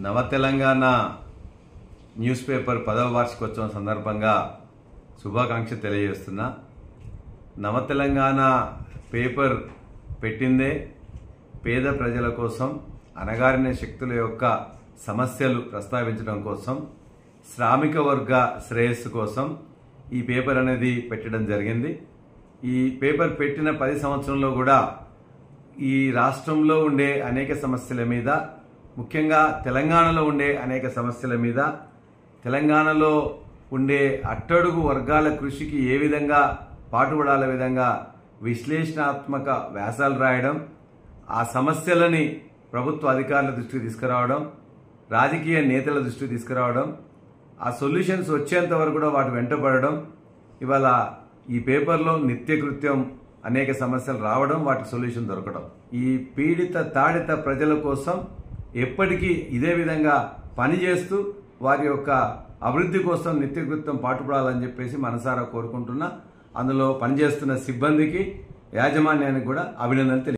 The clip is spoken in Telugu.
నవ తెలంగాణ న్యూస్ పేపర్ 10వ వార్షికోత్సవం సందర్భంగా శుభాకాంక్షలు తెలియజేస్తున్నా. నవ తెలంగాణ పేపర్ పెట్టిందే పేద ప్రజల కోసం, అణగారిన శక్తుల యొక్క సమస్యలు ప్రస్తావించడం కోసం, శ్రామిక వర్గ శ్రేయస్సు కోసం ఈ పేపర్ అనేది పెట్టడం జరిగింది. ఈ పేపర్ పెట్టిన 10 సంవత్సరంలో కూడా ఈ రాష్ట్రంలో ఉండే అనేక సమస్యల మీద, ముఖ్యంగా తెలంగాణలో ఉండే అనేక సమస్యల మీద, తెలంగాణలో ఉండే అట్టడుగు వర్గాల కృషికి ఏ విధంగా పాటుపడాల విధంగా విశ్లేషణాత్మక వ్యాసాలు రాయడం, ఆ సమస్యలని ప్రభుత్వ అధికారుల దృష్టికి తీసుకురావడం, రాజకీయ నేతల దృష్టికి తీసుకురావడం, ఆ సొల్యూషన్స్ వచ్చేంత వరకు కూడా వాటి వెంటపడడం, ఇవాళ ఈ పేపర్లో నిత్యకృత్యం అనేక సమస్యలు రావడం, వాటికి సొల్యూషన్ దొరకడం. ఈ పీడిత తాడిత ప్రజల కోసం ఎప్పటికీ ఇదే విధంగా పనిచేస్తూ వారి యొక్క అభివృద్ధి కోసం నిత్యకృత్యం పాటుపడాలని చెప్పేసి మనసారా కోరుకుంటున్నా. అందులో పనిచేస్తున్న సిబ్బందికి, యాజమాన్యానికి కూడా అభినందనలు